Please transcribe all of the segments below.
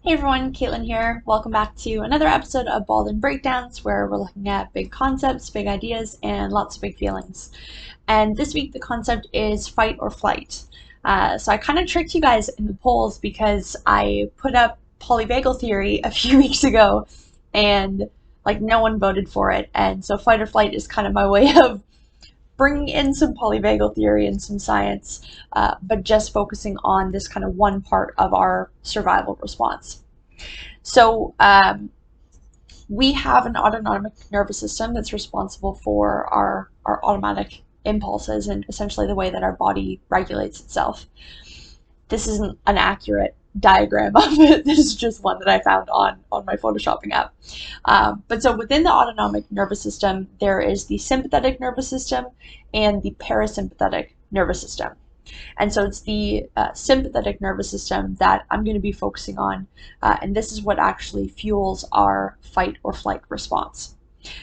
Hey everyone, Kaitlin here. Welcome back to another episode of Baldwin Breakdowns, where we're looking at big concepts, big ideas, and lots of big feelings. And this week the concept is fight or flight. So I kind of tricked you guys in the polls because I put up polyvagal theory a few weeks ago, and like no one voted for it. And so fight or flight is kind of my way of bringing in some polyvagal theory and some science, but just focusing on this kind of one part of our survival response. So we have an autonomic nervous system that's responsible for our automatic impulses and essentially the way that our body regulates itself. This isn't an accurate diagram of it. This is just one that I found on my photoshopping app. But so within the autonomic nervous system, there is the sympathetic nervous system and the parasympathetic nervous system. And so it's the sympathetic nervous system that I'm going to be focusing on, and this is what actually fuels our fight or flight response.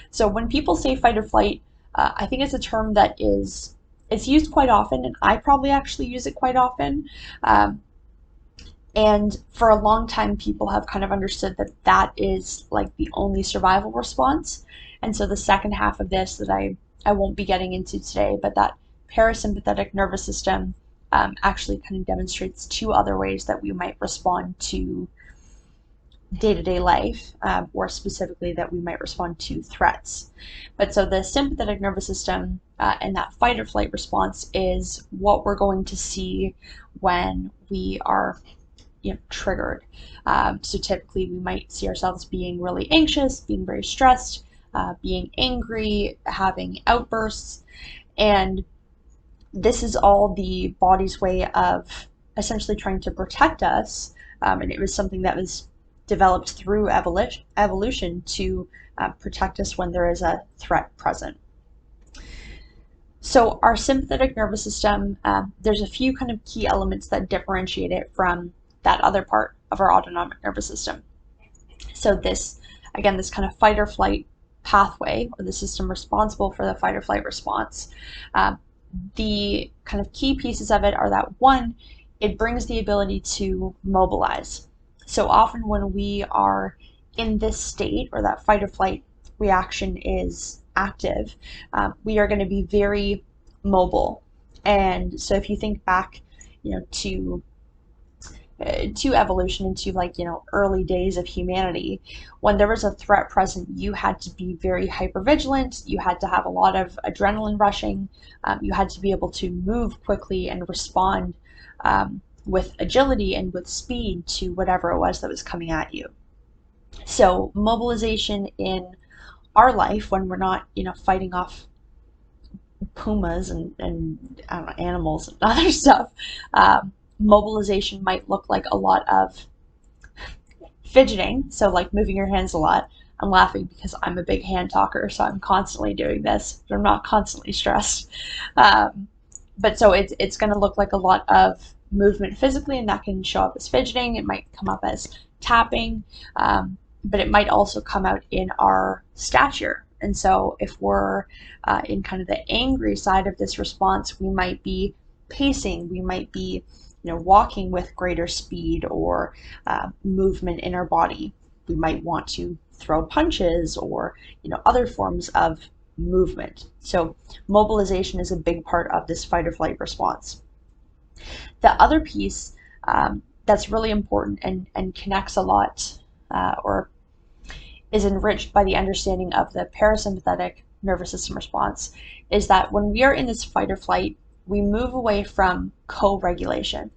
So when people say fight or flight, I think it's a term that it's used quite often, and I probably actually use it quite often. And for a long time, people have kind of understood that that is like the only survival response. And so the second half of this that I won't be getting into today, but that parasympathetic nervous system actually kind of demonstrates two other ways that we might respond to day-to-day life, or specifically that we might respond to threats. But so the sympathetic nervous system and that fight or flight response is what we're going to see when we are triggered. So typically we might see ourselves being really anxious, being very stressed, being angry, having outbursts, and this is all the body's way of essentially trying to protect us, and it was something that was developed through evolution to protect us when there is a threat present. So our sympathetic nervous system, there's a few kind of key elements that differentiate it from that other part of our autonomic nervous system. So this, again, this kind of fight or flight pathway, or the system responsible for the fight or flight response, the kind of key pieces of it are that one, it brings the ability to mobilize. So often when we are in this state, or that fight or flight reaction is active, we are going to be very mobile. And so if you think back, to evolution, into early days of humanity, when there was a threat present, you had to be very hyper vigilant, you had to have a lot of adrenaline rushing, you had to be able to move quickly and respond with agility and with speed to whatever it was that was coming at you. So mobilization in our life, when we're not fighting off pumas and I don't know, animals and other stuff, mobilization might look like a lot of fidgeting, so like moving your hands a lot. I'm laughing because I'm a big hand talker, so I'm constantly doing this, but I'm not constantly stressed. But so it's going to look like a lot of movement physically, and that can show up as fidgeting. It might come up as tapping, but it might also come out in our stature. And so if we're in kind of the angry side of this response, we might be pacing, we might be walking with greater speed or movement in our body. We might want to throw punches or other forms of movement. So mobilization is a big part of this fight or flight response. The other piece that's really important and connects a lot, or is enriched by the understanding of the parasympathetic nervous system response, is that when we are in this fight or flight, we move away from co-regulation.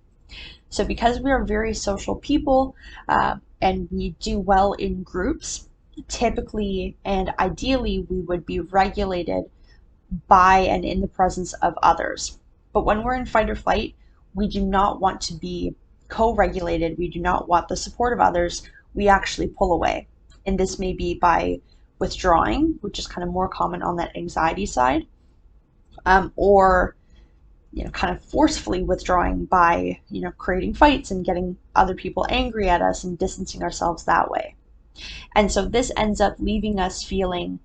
So because we are very social people, and we do well in groups, typically and ideally we would be regulated by and in the presence of others. But when we're in fight or flight, we do not want to be co-regulated. We do not want the support of others. We actually pull away. And this may be by withdrawing, which is kind of more common on that anxiety side, or kind of forcefully withdrawing by, creating fights and getting other people angry at us and distancing ourselves that way. And so this ends up leaving us feeling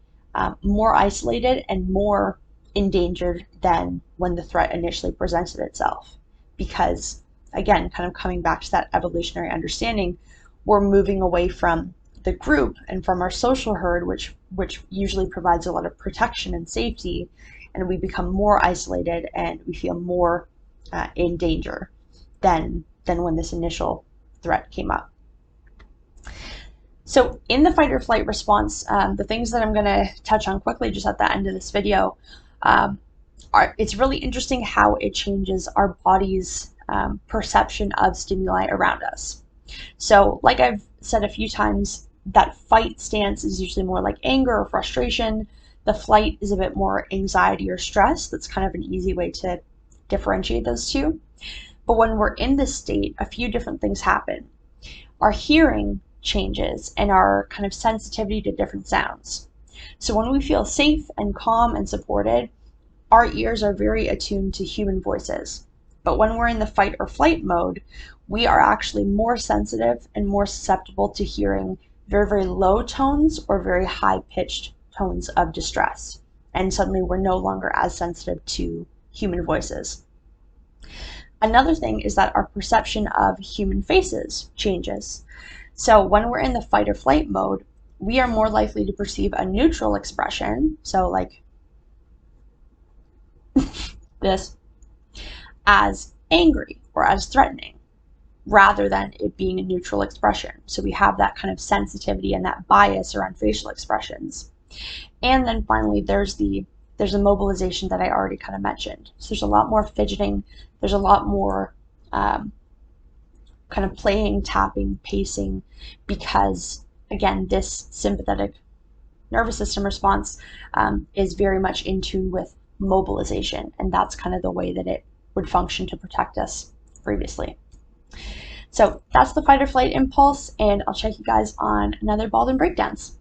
more isolated and more endangered than when the threat initially presented itself. Because again, kind of coming back to that evolutionary understanding, we're moving away from the group and from our social herd, which usually provides a lot of protection and safety, and we become more isolated and we feel more in danger than when this initial threat came up. So in the fight or flight response, the things that I'm going to touch on quickly just at the end of this video, it's really interesting how it changes our body's perception of stimuli around us. So like I've said a few times, that fight stance is usually more like anger or frustration. The flight is a bit more anxiety or stress. That's kind of an easy way to differentiate those two. But when we're in this state, a few different things happen. Our hearing changes and our kind of sensitivity to different sounds. So when we feel safe and calm and supported, our ears are very attuned to human voices. But when we're in the fight or flight mode, we are actually more sensitive and more susceptible to hearing very, very low tones or very high-pitched tones of distress. And suddenly we're no longer as sensitive to human voices. Another thing is that our perception of human faces changes. So when we're in the fight or flight mode, we are more likely to perceive a neutral expression, so like this, as angry or as threatening, rather than it being a neutral expression. So we have that kind of sensitivity and that bias around facial expressions. And then finally, there's the mobilization that I already kind of mentioned. So there's a lot more fidgeting, there's a lot more kind of playing, tapping, pacing, because again, this sympathetic nervous system response is very much in tune with mobilization, and that's kind of the way that it would function to protect us previously. So that's the fight or flight impulse, and I'll check you guys on another Baldwin breakdowns.